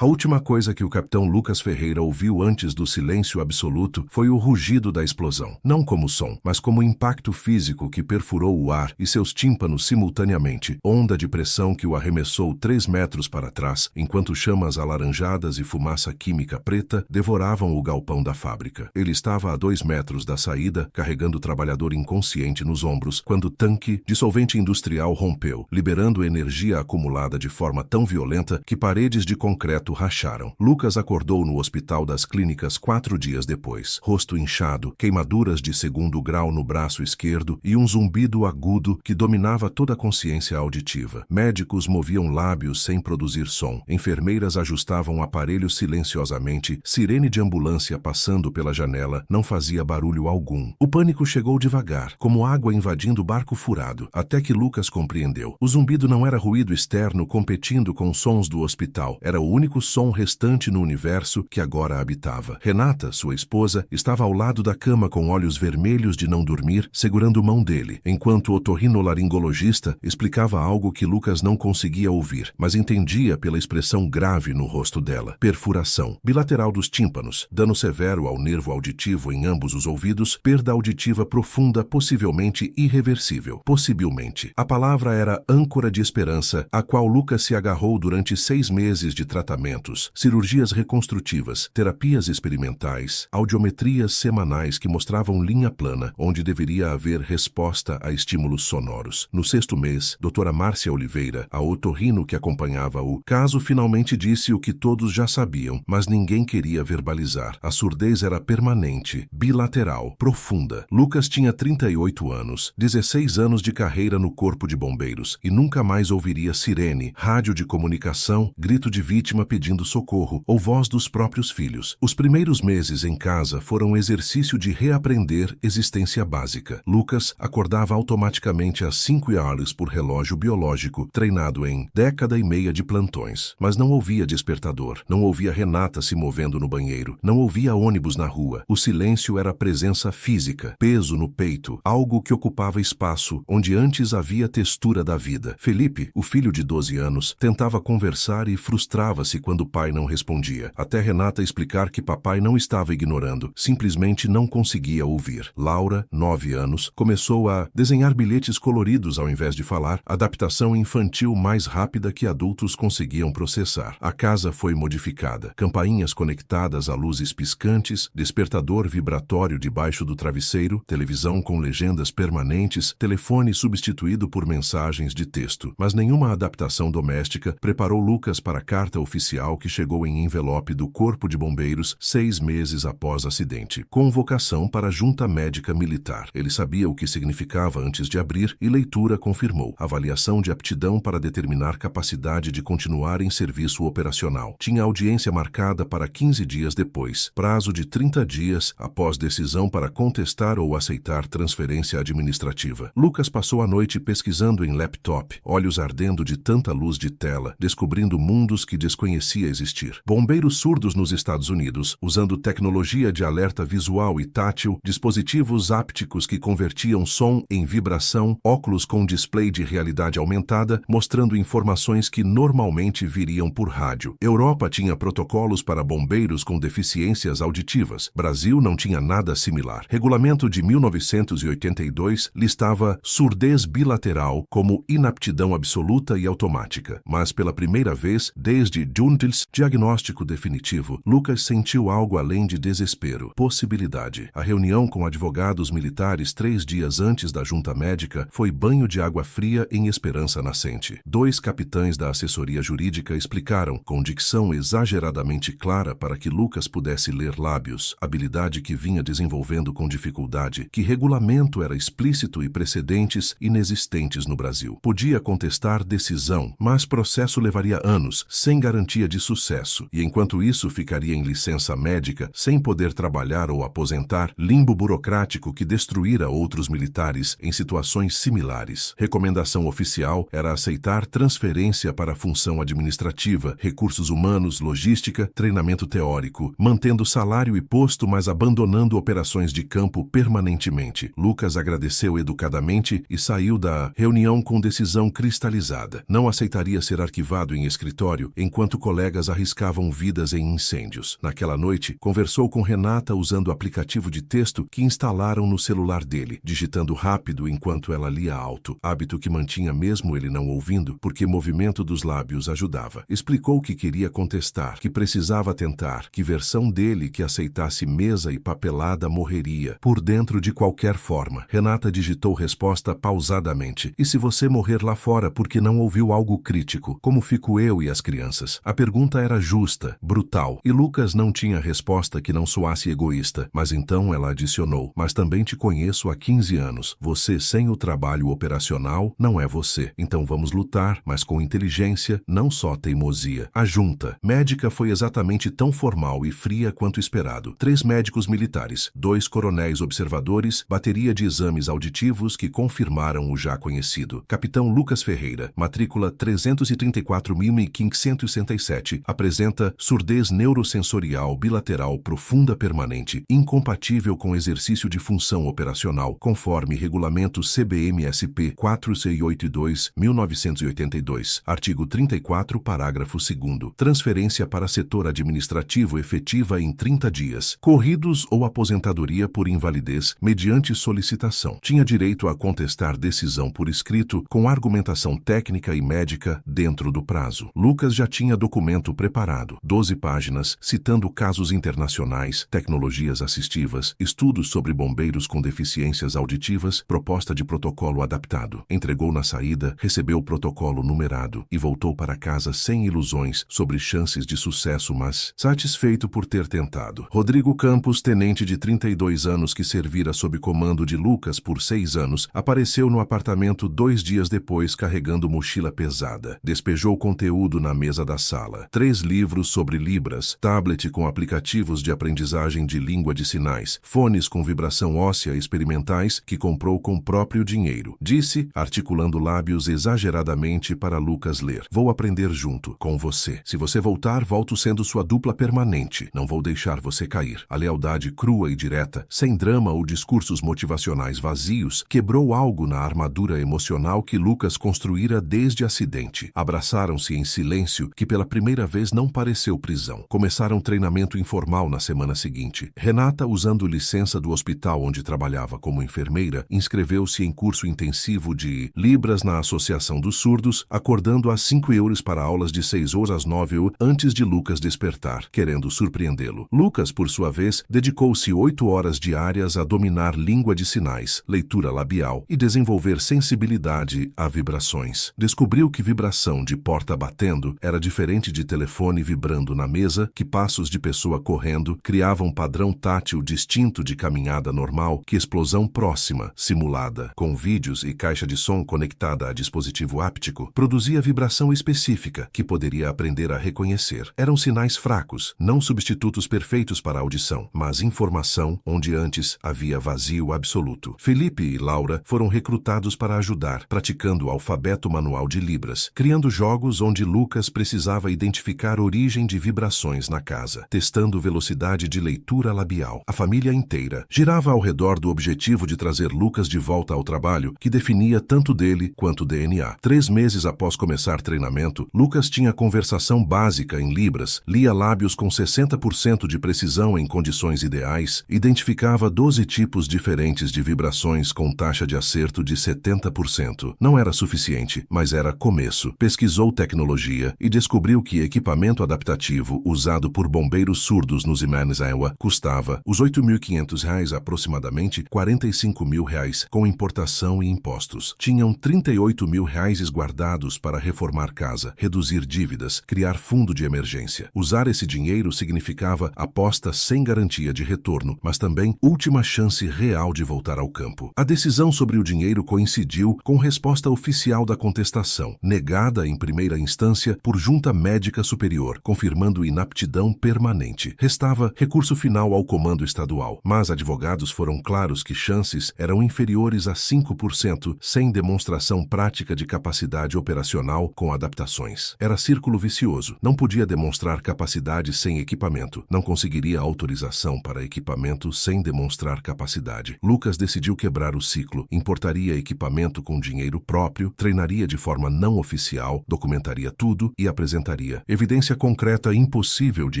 A última coisa que o capitão Lucas Ferreira ouviu antes do silêncio absoluto foi o rugido da explosão. Não como som, mas como impacto físico que perfurou o ar e seus tímpanos simultaneamente, onda de pressão que o arremessou 3 metros para trás, enquanto chamas alaranjadas e fumaça química preta devoravam o galpão da fábrica. Ele estava a 2 metros da saída, carregando o trabalhador inconsciente nos ombros, quando o tanque de solvente industrial rompeu, liberando energia acumulada de forma tão violenta que paredes de concreto racharam. Lucas acordou no Hospital das Clínicas 4 dias depois. Rosto inchado, queimaduras de 2º grau no braço esquerdo e um zumbido agudo que dominava toda a consciência auditiva. Médicos moviam lábios sem produzir som. Enfermeiras ajustavam aparelhos silenciosamente. Sirene de ambulância passando pela janela não fazia barulho algum. O pânico chegou devagar, como água invadindo barco furado, até que Lucas compreendeu. O zumbido não era ruído externo competindo com os sons do hospital. Era o único som restante no universo que agora habitava. Renata, sua esposa, estava ao lado da cama com olhos vermelhos de não dormir, segurando mão dele, enquanto o otorrinolaringologista explicava algo que Lucas não conseguia ouvir, mas entendia pela expressão grave no rosto dela. Perfuração bilateral dos tímpanos, dano severo ao nervo auditivo em ambos os ouvidos, perda auditiva profunda, possivelmente irreversível. Possivelmente. A palavra era âncora de esperança, a qual Lucas se agarrou durante 6 meses de tratamentos, cirurgias reconstrutivas, terapias experimentais, audiometrias semanais que mostravam linha plana, onde deveria haver resposta a estímulos sonoros. No 6º mês, doutora Márcia Oliveira, a otorrino que acompanhava o caso, finalmente disse o que todos já sabiam, mas ninguém queria verbalizar. A surdez era permanente, bilateral, profunda. Lucas tinha 38 anos, 16 anos de carreira no Corpo de Bombeiros, e nunca mais ouviria sirene, rádio de comunicação, grito de vítima pedindo socorro, ou voz dos próprios filhos. Os primeiros meses em casa foram um exercício de reaprender existência básica. Lucas acordava automaticamente às 5 horas por relógio biológico, treinado em 10 de plantões. Mas não ouvia despertador, não ouvia Renata se movendo no banheiro, não ouvia ônibus na rua. O silêncio era presença física, peso no peito, algo que ocupava espaço onde antes havia textura da vida. Felipe, o filho de 12 anos, tentava conversar e frustrava-se quando o pai não respondia, até Renata explicar que papai não estava ignorando, simplesmente não conseguia ouvir. Laura, 9 anos, começou a desenhar bilhetes coloridos ao invés de falar, adaptação infantil mais rápida que adultos conseguiam processar. A casa foi modificada. Campainhas conectadas a luzes piscantes, despertador vibratório debaixo do travesseiro, televisão com legendas permanentes, telefone substituído por mensagens de texto. Mas nenhuma adaptação doméstica preparou Lucas para a carta oficial que chegou em envelope do Corpo de Bombeiros 6 meses após acidente. Convocação para a Junta Médica Militar. Ele sabia o que significava antes de abrir e leitura confirmou. Avaliação de aptidão para determinar capacidade de continuar em serviço operacional. Tinha audiência marcada para 15 dias depois. Prazo de 30 dias após decisão para contestar ou aceitar transferência administrativa. Lucas passou a noite pesquisando em laptop, olhos ardendo de tanta luz de tela, descobrindo mundos que desconhecia existir. Bombeiros surdos nos Estados Unidos, usando tecnologia de alerta visual e tátil, dispositivos ápticos que convertiam som em vibração, óculos com display de realidade aumentada, mostrando informações que normalmente viriam por rádio. Europa tinha protocolos para bombeiros com deficiências auditivas. Brasil não tinha nada similar. Regulamento de 1982 listava surdez bilateral como inaptidão absoluta e automática. Mas pela primeira vez, desde Juntil's diagnóstico definitivo, Lucas sentiu algo além de desespero. Possibilidade. A reunião com advogados militares 3 dias antes da junta médica foi banho de água fria em esperança nascente. 2 capitães da assessoria jurídica explicaram, com dicção exageradamente clara para que Lucas pudesse ler lábios, habilidade que vinha desenvolvendo com dificuldade, que regulamento era explícito e precedentes inexistentes no Brasil. Podia contestar decisão, mas processo levaria anos, sem garantia de sucesso, e enquanto isso ficaria em licença médica, sem poder trabalhar ou aposentar, limbo burocrático que destruíra outros militares em situações similares. Recomendação oficial era aceitar transferência para a função administrativa, recursos humanos, logística, treinamento teórico, mantendo salário e posto, mas abandonando operações de campo permanentemente. Lucas agradeceu educadamente e saiu da reunião com decisão cristalizada. Não aceitaria ser arquivado em escritório enquanto colegas arriscavam vidas em incêndios. Naquela noite, conversou com Renata usando o aplicativo de texto que instalaram no celular dele, digitando rápido enquanto ela lia alto, hábito que mantinha mesmo ele não ouvindo, porque movimento dos lábios ajudava. Explicou que queria contestar, que precisava tentar, que versão dele que aceitasse mesa e papelada morreria, por dentro de qualquer forma. Renata digitou resposta pausadamente. E se você morrer lá fora porque não ouviu algo crítico? Como fico eu e as crianças? A pergunta era justa, brutal, e Lucas não tinha resposta que não soasse egoísta. Mas então ela adicionou: mas também te conheço há 15 anos. Você sem o trabalho operacional não é você. Então vamos lutar, mas com inteligência, não só teimosia. A junta médica foi exatamente tão formal e fria quanto esperado. 3 médicos militares, 2 coronéis observadores, bateria de exames auditivos que confirmaram o já conhecido. Capitão Lucas Ferreira, matrícula 334.567, apresenta surdez neurosensorial bilateral profunda permanente, incompatível com exercício de função operacional, conforme regulamento CBMSP 4C82/1982, artigo 34, parágrafo 2º. Transferência para setor administrativo efetiva em 30 dias, corridos ou aposentadoria por invalidez, mediante solicitação. Tinha direito a contestar decisão por escrito, com argumentação técnica e médica, dentro do prazo. Lucas já tinha documento preparado, 12 páginas, citando casos internacionais, tecnologias assistivas, estudos sobre bombeiros com deficiências auditivas, proposta de protocolo adaptado. Entregou na saída, recebeu o protocolo numerado e voltou para casa sem ilusões sobre chances de sucesso, mas satisfeito por ter tentado. Rodrigo Campos, tenente de 32 anos que servira sob comando de Lucas por 6 anos, apareceu no apartamento 2 dias depois carregando mochila pesada. Despejou conteúdo na mesa da sala. 3 livros sobre Libras, tablet com aplicativos de aprendizagem de língua de sinais, fones com vibração óssea experimentais que comprou com próprio dinheiro. Disse, articulando lábios exageradamente para Lucas ler: vou aprender junto com você. Se você voltar, volto sendo sua dupla permanente. Não vou deixar você cair. A lealdade crua e direta, sem drama ou discursos motivacionais vazios, quebrou algo na armadura emocional que Lucas construíra desde acidente. Abraçaram-se em silêncio, que pela primeira vez não pareceu prisão. Começaram treinamento informal na semana seguinte. Renata, usando licença do hospital onde trabalhava como enfermeira, inscreveu-se em curso intensivo de Libras na Associação dos Surdos, acordando às 5 euros para aulas de 6 horas às 9 horas antes de Lucas despertar, querendo surpreendê-lo. Lucas, por sua vez, dedicou-se 8 horas diárias a dominar língua de sinais, leitura labial e desenvolver sensibilidade a vibrações. Descobriu que vibração de porta batendo era diferente de telefone vibrando na mesa, que passos de pessoa correndo criavam um padrão tátil distinto de caminhada normal, que explosão próxima, simulada, com vídeos e caixa de som conectada a dispositivo áptico, produzia vibração específica, que poderia aprender a reconhecer. Eram sinais fracos, não substitutos perfeitos para a audição, mas informação onde antes havia vazio absoluto. Felipe e Laura foram recrutados para ajudar, praticando o alfabeto manual de Libras, criando jogos onde Lucas precisava identificar origem de vibrações na casa, testando velocidade de leitura labial. A família inteira girava ao redor do objetivo de trazer Lucas de volta ao trabalho, que definia tanto dele quanto o DNA. 3 meses após começar treinamento, Lucas tinha conversação básica em Libras, lia lábios com 60% de precisão em condições ideais, identificava 12 tipos diferentes de vibrações com taxa de acerto de 70%. Não era suficiente, mas era começo. Pesquisou tecnologia e descobriu que equipamento adaptativo usado por bombeiros surdos nos Imanes, Iowa, custava os R$8.500 aproximadamente R$45.000 com importação e impostos. Tinham R$38.000 guardados para reformar casa, reduzir dívidas, criar fundo de emergência. Usar esse dinheiro significava aposta sem garantia de retorno, mas também última chance real de voltar ao campo. A decisão sobre o dinheiro coincidiu com resposta oficial da contestação, negada em primeira instância por junta médica superior, confirmando inaptidão permanente. Restava recurso final ao comando estadual, mas advogados foram claros que chances eram inferiores a 5% sem demonstração prática de capacidade operacional com adaptações. Era círculo vicioso. Não podia demonstrar capacidade sem equipamento. Não conseguiria autorização para equipamento sem demonstrar capacidade. Lucas decidiu quebrar o ciclo. Importaria equipamento com dinheiro próprio, treinaria de forma não oficial, documentaria tudo e apresentaria mataria. Evidência concreta impossível de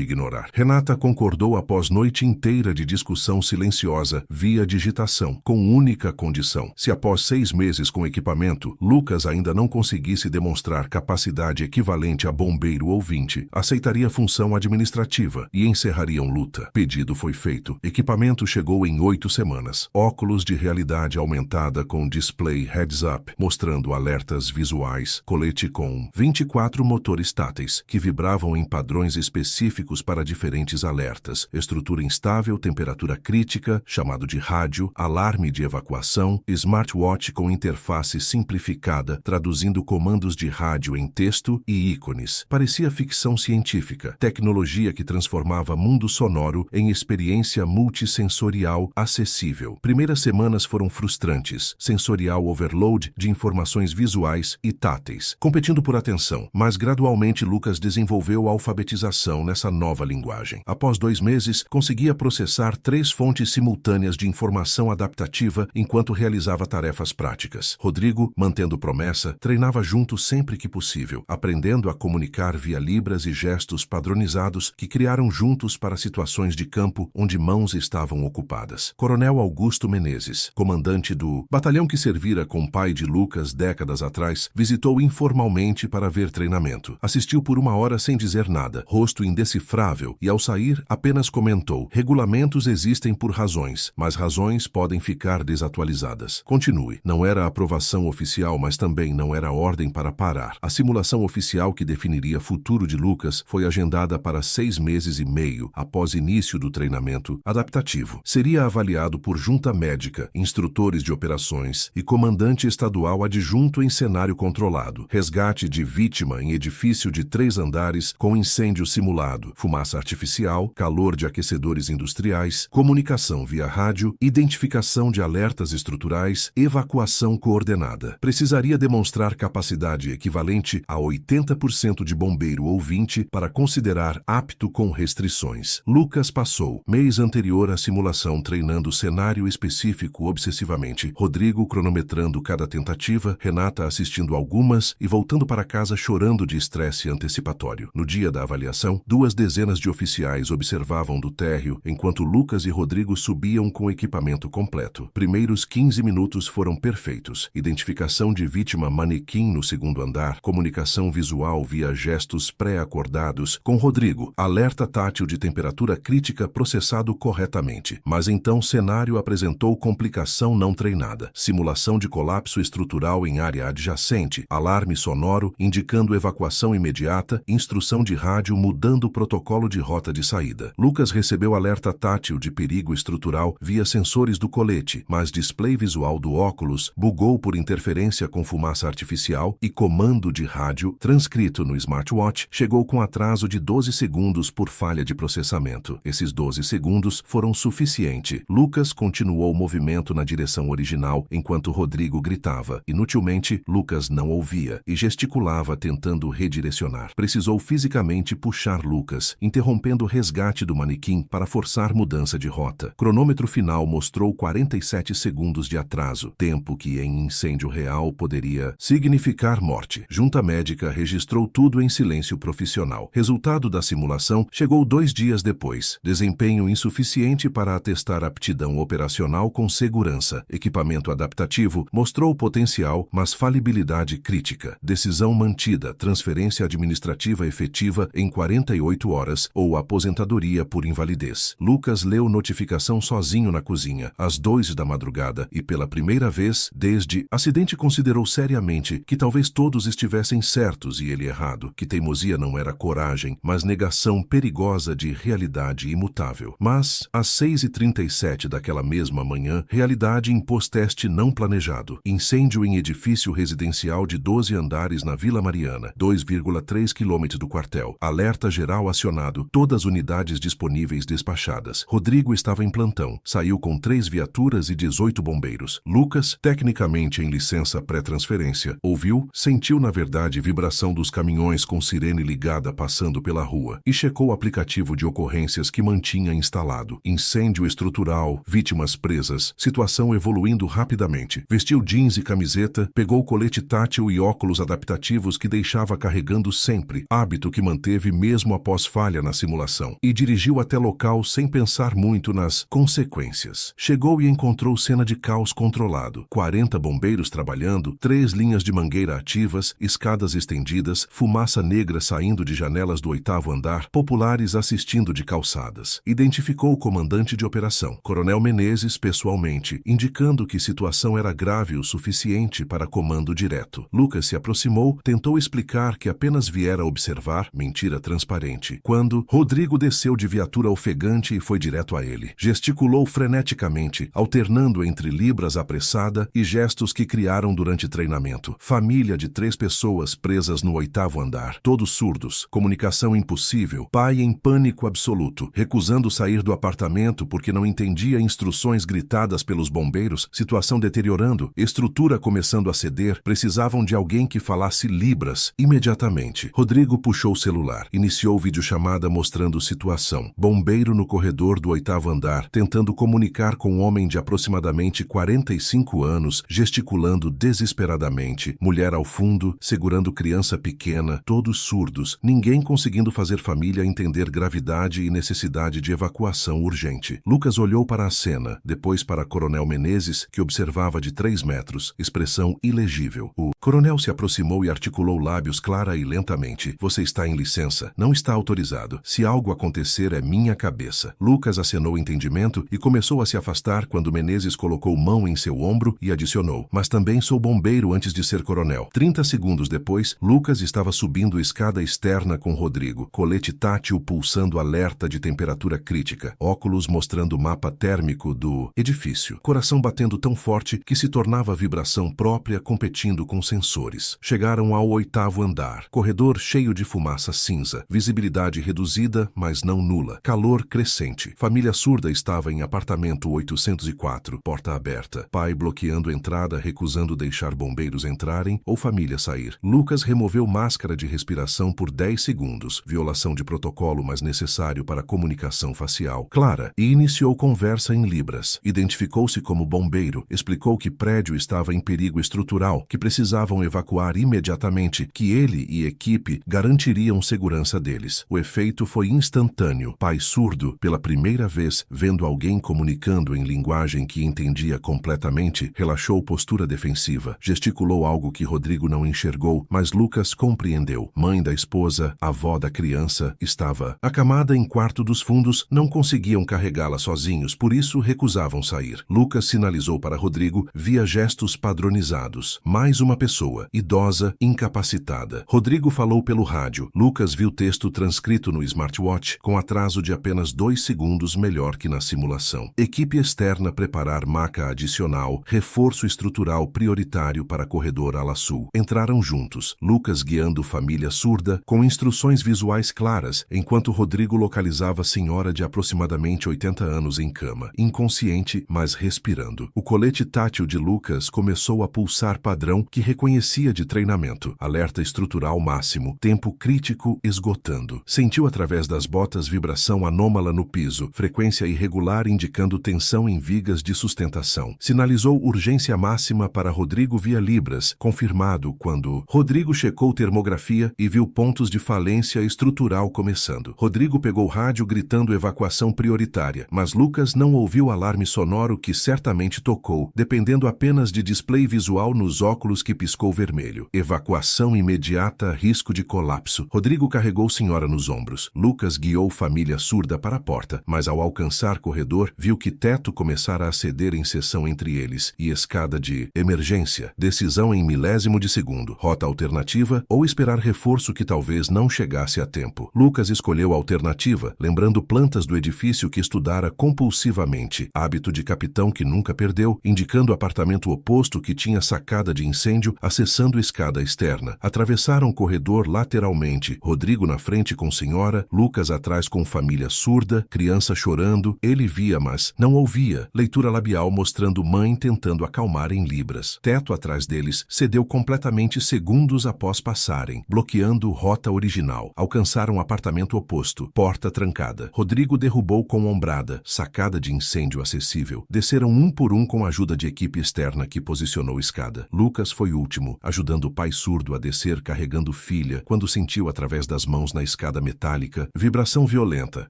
ignorar. Renata concordou após noite inteira de discussão silenciosa via digitação, com única condição: se após 6 meses com equipamento, Lucas ainda não conseguisse demonstrar capacidade equivalente a bombeiro ouvinte, aceitaria a função administrativa e encerrariam luta. Pedido foi feito. Equipamento chegou em 8 semanas. Óculos de realidade aumentada com display heads-up, mostrando alertas visuais, colete com 24 motores táteis, que vibravam em padrões específicos para diferentes alertas, estrutura instável, temperatura crítica, chamado de rádio, alarme de evacuação, smartwatch com interface simplificada, traduzindo comandos de rádio em texto e ícones. Parecia ficção científica, tecnologia que transformava mundo sonoro em experiência multissensorial acessível. Primeiras semanas foram frustrantes, sensorial overload de informações visuais e táteis, competindo por atenção, mas gradualmente Lucas desenvolveu a alfabetização nessa nova linguagem. Após 2 meses, conseguia processar 3 fontes simultâneas de informação adaptativa enquanto realizava tarefas práticas. Rodrigo, mantendo promessa, treinava junto sempre que possível, aprendendo a comunicar via libras e gestos padronizados que criaram juntos para situações de campo onde mãos estavam ocupadas. Coronel Augusto Menezes, comandante do batalhão que servira com o pai de Lucas décadas atrás, visitou informalmente para ver treinamento. Assistiu por 1 hora sem dizer nada, rosto indecifrável, e ao sair apenas comentou: regulamentos existem por razões, mas razões podem ficar desatualizadas. Continue. Não era a aprovação oficial, mas também não era ordem para parar. A simulação oficial que definiria o futuro de Lucas foi agendada para 6 meses e meio após início do treinamento adaptativo. Seria avaliado por junta médica, instrutores de operações e comandante estadual adjunto em cenário controlado. Resgate de vítima em edifício de 3 andares com incêndio simulado, fumaça artificial, calor de aquecedores industriais, comunicação via rádio, identificação de alertas estruturais, evacuação coordenada. Precisaria demonstrar capacidade equivalente a 80% de bombeiro ouvinte para considerar apto com restrições. Lucas passou mês anterior à simulação treinando cenário específico obsessivamente, Rodrigo cronometrando cada tentativa, Renata assistindo algumas e voltando para casa chorando de estresse antecipatório. No dia da avaliação, 2 dezenas de oficiais observavam do térreo enquanto Lucas e Rodrigo subiam com equipamento completo. Primeiros 15 minutos foram perfeitos. Identificação de vítima manequim no 2º andar, comunicação visual via gestos pré-acordados com Rodrigo, alerta tátil de temperatura crítica processado corretamente. Mas então cenário apresentou complicação não treinada. Simulação de colapso estrutural em área adjacente, alarme sonoro indicando evacuação imediata, instrução de rádio mudando o protocolo de rota de saída. Lucas recebeu alerta tátil de perigo estrutural via sensores do colete, mas display visual do óculos bugou por interferência com fumaça artificial e comando de rádio, transcrito no smartwatch, chegou com atraso de 12 segundos por falha de processamento. Esses 12 segundos foram suficiente. Lucas continuou o movimento na direção original enquanto Rodrigo gritava. Inutilmente, Lucas não ouvia e gesticulava tentando redirecionar. Precisou fisicamente puxar Lucas, interrompendo o resgate do manequim para forçar mudança de rota. Cronômetro final mostrou 47 segundos de atraso, tempo que em incêndio real poderia significar morte. Junta médica registrou tudo em silêncio profissional. Resultado da simulação chegou 2 dias depois. Desempenho insuficiente para atestar aptidão operacional com segurança. Equipamento adaptativo mostrou potencial, mas falibilidade crítica. Decisão mantida, transferência administrativa efetiva em 48 horas ou aposentadoria por invalidez. Lucas leu notificação sozinho na cozinha, às 2 da madrugada, e pela primeira vez, desde acidente considerou seriamente que talvez todos estivessem certos e ele errado, que teimosia não era coragem, mas negação perigosa de realidade imutável. Mas, às 6h37 daquela mesma manhã, realidade impôs teste não planejado. Incêndio em edifício residencial de 12 andares na Vila Mariana, 2,3 km do quartel. Alerta geral acionado, todas unidades disponíveis despachadas. Rodrigo estava em plantão, saiu com 3 viaturas e 18 bombeiros. Lucas, tecnicamente em licença pré-transferência, ouviu, sentiu na verdade vibração dos caminhões com sirene ligada passando pela rua e checou o aplicativo de ocorrências que mantinha instalado. Incêndio estrutural, vítimas presas, situação evoluindo rapidamente. Vestiu jeans e camiseta, pegou colete tátil e óculos adaptativos que deixava carregando sempre, hábito que manteve mesmo após falha na simulação, e dirigiu até local sem pensar muito nas consequências. Chegou e encontrou cena de caos controlado. 40 bombeiros trabalhando, 3 linhas de mangueira ativas, escadas estendidas, fumaça negra saindo de janelas do 8º andar, populares assistindo de calçadas. Identificou o comandante de operação, Coronel Menezes, pessoalmente, indicando que situação era grave o suficiente para comando direto. Lucas se aproximou, tentou explicar que apenas viera observar, mentira transparente, quando Rodrigo desceu de viatura ofegante e foi direto a ele. Gesticulou freneticamente, alternando entre libras apressada e gestos que criaram durante treinamento. Família de 3 pessoas presas no 8º andar, todos surdos, comunicação impossível, pai em pânico absoluto, recusando sair do apartamento porque não entendia instruções gritadas pelos bombeiros, situação deteriorando, estrutura começando a ceder, precisavam de alguém que falasse libras. Imediatamente, Rodrigo puxou o celular, iniciou videochamada mostrando situação. Bombeiro no corredor do 8º andar, tentando comunicar com um homem de aproximadamente 45 anos, gesticulando desesperadamente. Mulher ao fundo, segurando criança pequena, todos surdos, ninguém conseguindo fazer família entender gravidade e necessidade de evacuação urgente. Lucas olhou para a cena, depois para Coronel Menezes, que observava de 3 metros, expressão ilegível. O coronel se aproximou e articulou lábios clara e lentamente. Você está em licença, não está autorizado. Se algo acontecer é minha cabeça. Lucas acenou entendimento e começou a se afastar quando Menezes colocou mão em seu ombro e adicionou, mas também sou bombeiro antes de ser coronel. 30 segundos depois, Lucas estava subindo escada externa com Rodrigo, colete tátil pulsando alerta de temperatura crítica, óculos mostrando mapa térmico do edifício, coração batendo tão forte que se tornava vibração própria competindo com sensores. Chegaram ao 8º andar, corredor cheio de fumaça cinza, visibilidade reduzida, mas não nula, calor crescente. Família surda estava em apartamento 804, porta aberta, pai bloqueando entrada, recusando deixar bombeiros entrarem ou família sair. Lucas removeu máscara de respiração por 10 segundos, violação de protocolo mas necessário para comunicação facial clara, e iniciou conversa em libras. Identificou-se como bombeiro, explicou que prédio estava em perigo estrutural, que precisavam evacuar imediatamente, que ele e equipe garantiriam segurança deles. O efeito foi instantâneo. Pai surdo, pela primeira vez, vendo alguém comunicando em linguagem que entendia completamente, relaxou postura defensiva, gesticulou algo que Rodrigo não enxergou, mas Lucas compreendeu. Mãe da esposa, avó da criança, estava acamada em quarto dos fundos, não conseguiam carregá-la sozinhos, por isso recusavam sair. Lucas sinalizou para Rodrigo via gestos padronizados. Mais uma pessoa, idosa, incapacitada. Rodrigo falou pelo rádio. Lucas viu texto transcrito no smartwatch, com atraso de apenas 2 segundos melhor que na simulação. Equipe externa preparar maca adicional, reforço estrutural prioritário para corredor ala sul. Entraram juntos, Lucas guiando família surda, com instruções visuais claras, enquanto Rodrigo localizava a senhora de aproximadamente 80 anos em cama, inconsciente, mas respirando. O colete tátil de Lucas começou a pulsar padrão que reconhecia de treinamento. Alerta estrutural máximo, tempo crítico esgotando. Sentiu através das botas vibração anômala no piso, frequência irregular indicando tensão em vigas de sustentação. Sinalizou urgência máxima para Rodrigo via libras, confirmado quando Rodrigo checou termografia e viu pontos de falência estrutural começando. Rodrigo pegou rádio gritando evacuação prioritária, mas Lucas não ouviu alarme sonoro que certamente tocou, dependendo apenas de display visual nos óculos que piscou vermelho. Evacuação imediata, risco de colapso. Rodrigo carregou senhora nos ombros. Lucas guiou família surda para a porta, mas ao alcançar corredor, viu que teto começara a ceder em seção entre eles e escada de emergência. Decisão em milésimo de segundo. Rota alternativa ou esperar reforço que talvez não chegasse a tempo. Lucas escolheu a alternativa, lembrando plantas do edifício que estudara compulsivamente. Hábito de capitão que nunca perdeu, indicando o apartamento oposto que tinha sacada de incêndio, acessando escada externa. Atravessaram o corredor lateralmente. Rodrigo na frente com senhora, Lucas atrás com família surda, criança chorando. Ele via, mas não ouvia. Leitura labial mostrando mãe tentando acalmar em libras. Teto atrás deles cedeu completamente segundos após passarem, bloqueando rota original. Alcançaram o apartamento oposto. Porta trancada. Rodrigo derrubou com ombrada. Sacada de incêndio acessível. Desceram um por um com a ajuda de equipe externa que posicionou escada. Lucas foi o último, ajudando o pai surdo a descer carregando filha quando sentiu através das mãos na escada metálica vibração violenta,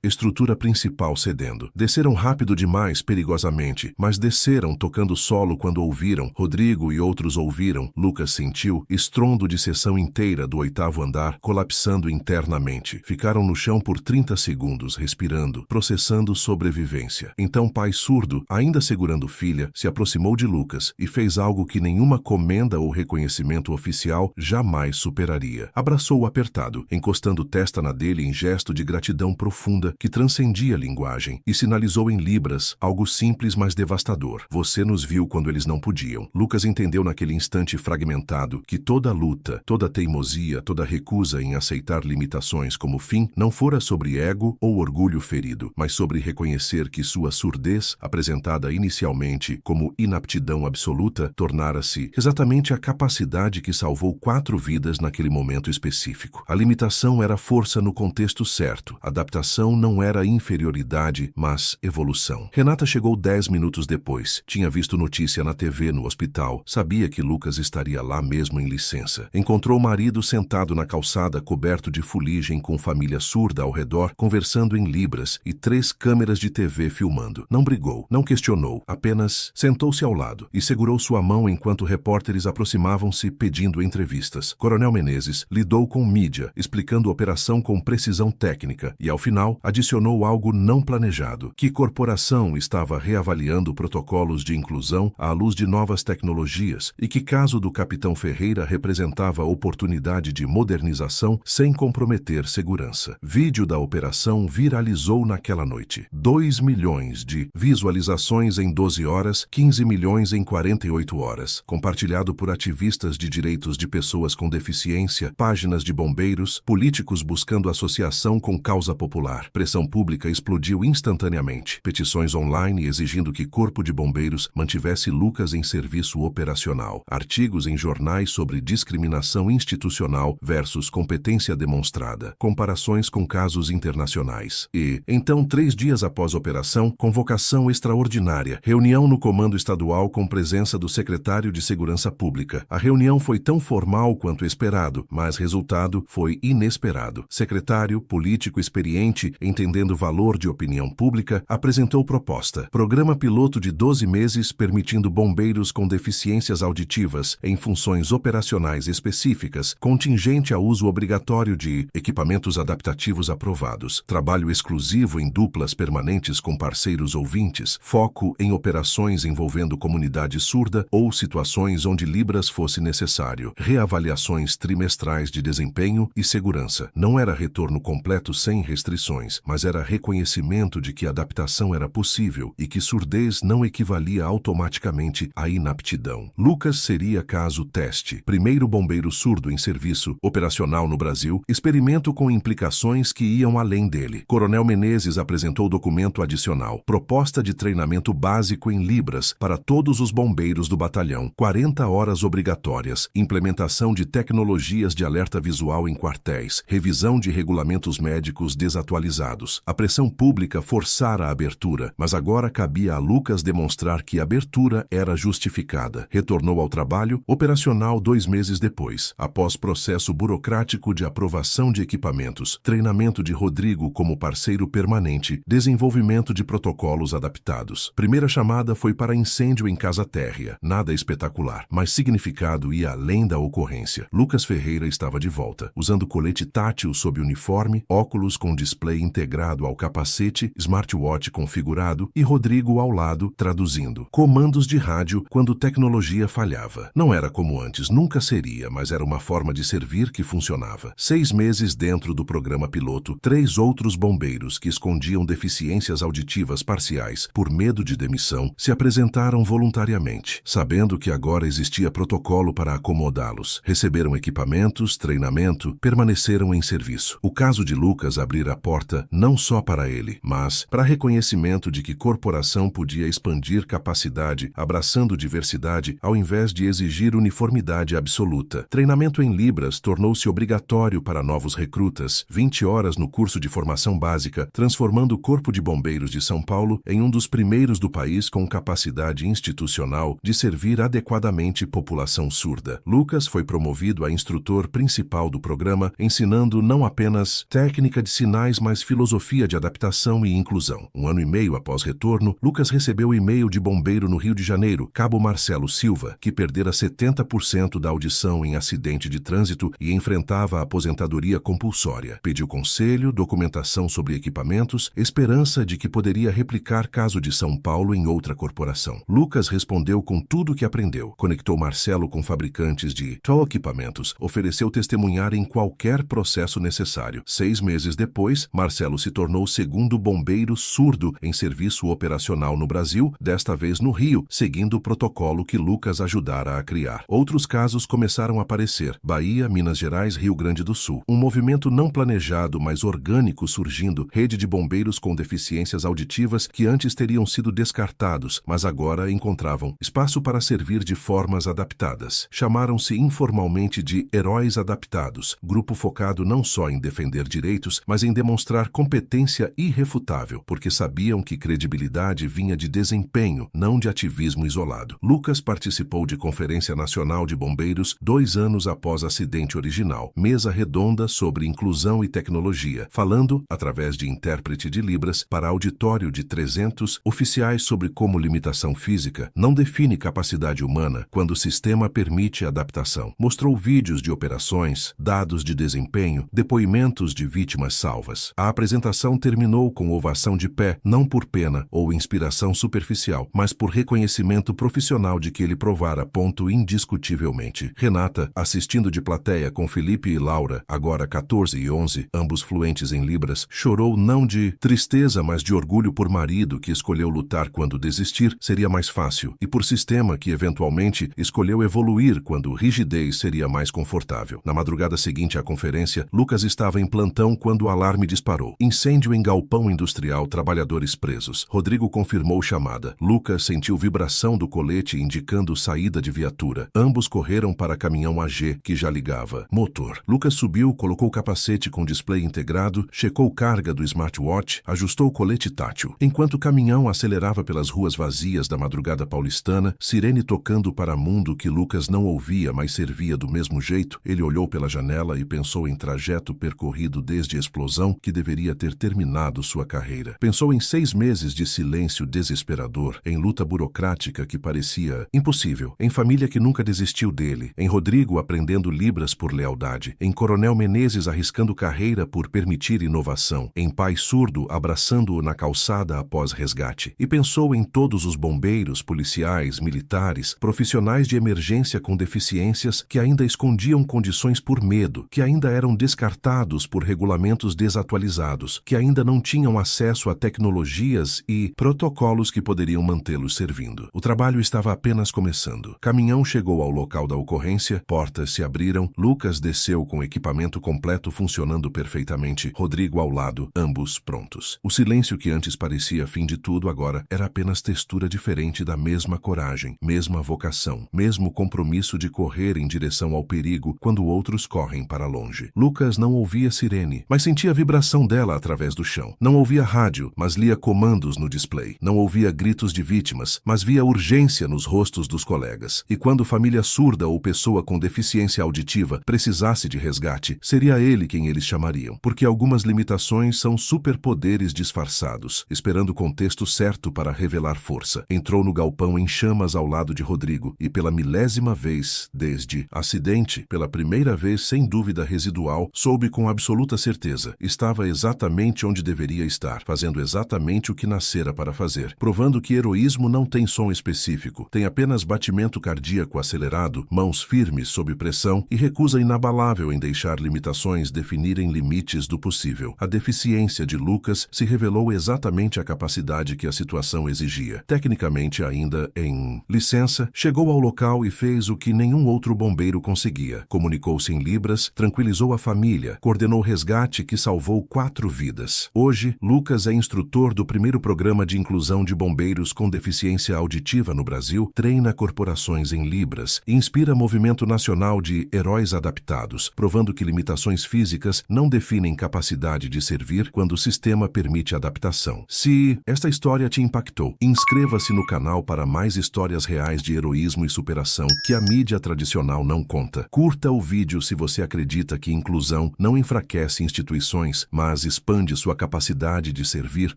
estrutura principal cedendo. Desceram rápido demais, perigosamente, mas desceram tocando solo quando ouviram. Rodrigo e outros ouviram. Lucas sentiu estrondo de seção inteira do 8º andar colapsando internamente. Ficaram no chão por 30 segundos, respirando, processando sobrevivência. Então pai surdo, ainda segurando filha, se aproximou de Lucas e fez algo que nenhuma comenda ou reconhecimento oficial jamais superaria. Abraçou-o apertado, encostando testa na dele em gesto de gratidão profunda que transcendia a linguagem, e sinalizou em libras, algo simples mas devastador. Você nos viu quando eles não podiam. Lucas entendeu naquele instante fragmentado que toda luta, toda teimosia, toda recusa em aceitar limitações como fim não fora sobre ego ou orgulho ferido, mas sobre reconhecer que sua surdez, apresentada inicialmente como inaptidão absoluta, tornara-se exatamente a capacidade que salvou 4 vidas naquele momento específico. A limitação era força no contexto certo. A adaptação não era inferioridade, mas evolução. Renata chegou 10 minutos depois. Tinha visto notícia na TV no hospital. Sabia que Lucas estaria lá mesmo em licença. Encontrou o marido sentado na calçada, coberto de fuligem, com família surda ao redor, conversando em libras e 3 câmeras de TV filmando. Não brigou, não questionou, apenas sentou-se ao lado e segurou sua mão enquanto repórteres aproximavam-se pedindo entrevistas. Coronel Menezes lidou com mídia, explicando a operação com precisão técnica e, ao final, adicionou algo não planejado, que corporação estava reavaliando protocolos de inclusão à luz de novas tecnologias e que caso do capitão Ferreira representava oportunidade de modernização sem comprometer segurança. Vídeo da operação viralizou naquela noite. 2 milhões de visualizações em 12 horas, 15 milhões em 48 horas. Compartilhado por ativistas de direitos de pessoas com deficiência, páginas de bombeiros, políticos buscando associação com causa popular. Pressão pública explodiu instantaneamente. Petições online exigindo que Corpo de Bombeiros mantivesse Lucas em serviço operacional. Artigos em jornais sobre discriminação institucional versus competência demonstrada. Comparações com casos internacionais. E, então, 3 dias após a operação, convocação extraordinária. Reunião no Comando Estadual com presença do secretário de Segurança Pública. A reunião foi tão formal quanto esperado, mas resultado foi inesperado. Secretário, político experiente, entendendo o valor de opinião pública, apresentou proposta. Programa piloto de 12 meses permitindo bombeiros com deficiências auditivas em funções operacionais específicas, contingente a uso obrigatório de equipamentos adaptativos aprovados, trabalho exclusivo em duplas permanentes com parceiros ouvintes, foco em operações envolvendo comunidade surda ou situações onde libras fosse necessário, reavaliações trimestrais de desempenho e segurança. Não era retorno completo sem restrições, mas era reconhecimento de que a adaptação era possível e que surdez não equivalia automaticamente à inaptidão. Lucas seria caso teste. Primeiro bombeiro surdo em serviço operacional no Brasil, experimento com implicações que iam além dele. Coronel Menezes apresentou documento adicional. Proposta de treinamento básico em libras para todos os bombeiros do batalhão. 40 horas obrigatórias. Implementação de tecnologias de alerta visual em quartéis. Revisão de regulamentos médicos desatualizados. A pressão pública forçara a abertura, mas agora cabia a Lucas demonstrar que a abertura era justificada. Retornou ao trabalho operacional 2 meses depois, após processo burocrático de aprovação de equipamentos, treinamento de Rodrigo como parceiro permanente, desenvolvimento de protocolos adaptados. Primeira chamada foi para incêndio em casa térrea. Nada espetacular, mas significado ia além da ocorrência. Lucas Ferreira estava de volta, usando colete tátil sob uniforme, óculos com display integrado ao capacete, smartwatch configurado e Rodrigo ao lado, traduzindo. Comandos de rádio quando tecnologia falhava. Não era como antes, nunca seria, mas era uma forma de servir que funcionava. 6 meses dentro do programa piloto, 3 outros bombeiros que escondiam deficiências auditivas parciais por medo de demissão se apresentaram voluntariamente, sabendo que agora existia protocolo para acomodá-los. Receberam equipamentos, treinamento, permaneceram em serviço. O caso de Lucas abrir a porta não só para ele, mas para reconhecimento de que corporação podia expandir capacidade, abraçando diversidade, ao invés de exigir uniformidade absoluta. Treinamento em libras tornou-se obrigatório para novos recrutas, 20 horas no curso de formação básica, transformando o Corpo de Bombeiros de São Paulo em um dos primeiros do país com capacidade institucional de servir adequadamente população surda. Lucas foi promovido a instrutor principal do programa, ensinando não apenas técnica de sinais, mas filosofia de adaptação e inclusão. 1 ano e meio após retorno, Lucas recebeu e-mail de bombeiro no Rio de Janeiro, Cabo Marcelo Silva, que perdera 70% da audição em acidente de trânsito e enfrentava a aposentadoria compulsória. Pediu conselho, documentação sobre equipamentos, esperança de que poderia replicar caso de São Paulo em outra corporação. Lucas respondeu com tudo o que aprendeu. Conectou Marcelo com fabricantes de equipamentos, ofereceu testemunhar em qualquer processo necessário. 6 meses depois, Marcelo se tornou o segundo bombeiro surdo em serviço operacional no Brasil, desta vez no Rio, seguindo o protocolo que Lucas ajudara a criar. Outros casos começaram a aparecer: Bahia, Minas Gerais, Rio Grande do Sul. Um movimento não planejado, mas orgânico surgindo, rede de bombeiros com deficiências auditivas que antes teriam sido descartados, mas agora encontravam espaço para servir de formas adaptadas. Chamaram-se informalmente de Heróis Adaptados, grupo focado não só em defender direitos, mas em demonstrar competência irrefutável, porque sabiam que credibilidade vinha de desempenho, não de ativismo isolado. Lucas participou de Conferência Nacional de Bombeiros 2 anos após acidente original, mesa redonda sobre inclusão e tecnologia, falando, através de intérprete de Libras, para auditório de 300 oficiais sobre como limitação física não define capacidade humana quando o sistema permite adaptação. Mostrou vídeos de operações, dados de desempenho, depoimentos de vítimas salvas. A apresentação terminou com ovação de pé, não por pena ou inspiração superficial, mas por reconhecimento profissional de que ele provara ponto indiscutivelmente. Renata, assistindo de plateia com Felipe e Laura, agora 14 e 11, ambos fluentes em Libras, chorou não de tristeza, mas de orgulho por marido que escolheu lutar quando desistir seria mais fácil, e por sistema que eventualmente escolheu evoluir quando rigidez seria mais confortável. Na madrugada seguinte à conferência, Lucas estava em plantão quando o alarme disparou. Incêndio em galpão industrial, trabalhadores presos. Rodrigo confirmou chamada. Lucas sentiu vibração do colete indicando saída de viatura. Ambos correram para caminhão AG, que já ligava motor. Lucas subiu, colocou o capacete com display integrado, checou carga do smartwatch, ajustou o colete tátil. Enquanto o caminhão acelerava pelas ruas vazias da madrugada paulistana, sirene tocando para mundo que Lucas não ouvia, mas servia do mesmo jeito, ele olhou pela janela e pensou em trajeto percorrido desde a explosão que deveria ter terminado sua carreira. Pensou em 6 meses de silêncio desesperador, em luta burocrática que parecia impossível, em família que nunca desistiu dele, em Rodrigo aprendendo Libras por lealdade, em Coronel Menezes arriscando carreira por permitir inovação, em pai surdo abraçando-o na calçada após resgate. E pensou em todos os bombeiros, policiais, militares, profissionais de emergência com deficiências que ainda escondiam condições por medo, que ainda eram descartados por regulamentos desatualizados, que ainda não tinham acesso a tecnologias e protocolos que poderiam mantê-los servindo. O trabalho estava apenas começando. Caminhão chegou ao local da ocorrência, portas se abriram, Lucas desceu com equipamento completo funcionando perfeitamente, Rodrigo ao lado, ambos prontos. O silêncio que antes parecia fim de tudo agora era apenas textura diferente da mesma coragem, mesma vocação, mesmo compromisso de correr em direção ao perigo quando outros correm para longe. Lucas não ouvia sirene, mas sentia a vibração dela através do chão. Não ouvia rádio, mas lia comandos no display. Não ouvia gritos de vítimas, mas via urgência nos rostos dos colegas. E quando família surda ou pessoa com deficiência auditiva precisasse de resgate, seria ele quem eles chamariam, porque algumas limitações são superpoderes disfarçados, esperando o contexto certo para revelar força. Entrou no galpão em chamas ao lado de Rodrigo e pela milésima vez desde acidente, pela primeira vez sem dúvida residual, soube com absoluta certeza, estava exatamente onde deveria estar, fazendo exatamente o que nascera para fazer, provando que heroísmo não tem som específico, tem apenas batimento cardíaco acelerado, mãos firmes sob pressão e recusa inabalável em deixar limitações definirem limites do possível. A deficiência de Lucas se revelou exatamente a capacidade que a situação exigia. Tecnicamente ainda em licença, chegou ao local e fez o que nenhum outro bombeiro conseguia. Comunicou-se em Libras, tranquilizou a família, coordenou resgate que salvou 4 vidas. Hoje, Lucas é instrutor do primeiro programa de inclusão de bombeiros com deficiência auditiva no Brasil, treina corporações em Libras e inspira movimento nacional de Heróis Adaptados, provando que limitações físicas não definem capacidade de servir quando o sistema permite adaptação. Se esta história te impactou, inscreva-se no canal para mais histórias reais de heroísmo e superação que a mídia tradicional não conta. Curta o o vídeo se você acredita que inclusão não enfraquece instituições, mas expande sua capacidade de servir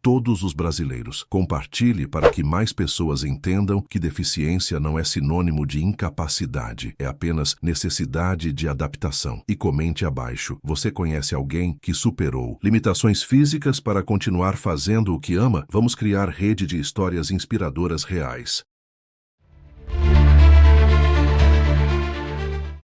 todos os brasileiros. Compartilhe para que mais pessoas entendam que deficiência não é sinônimo de incapacidade, é apenas necessidade de adaptação. E comente abaixo: você conhece alguém que superou limitações físicas para continuar fazendo o que ama? Vamos criar rede de histórias inspiradoras reais.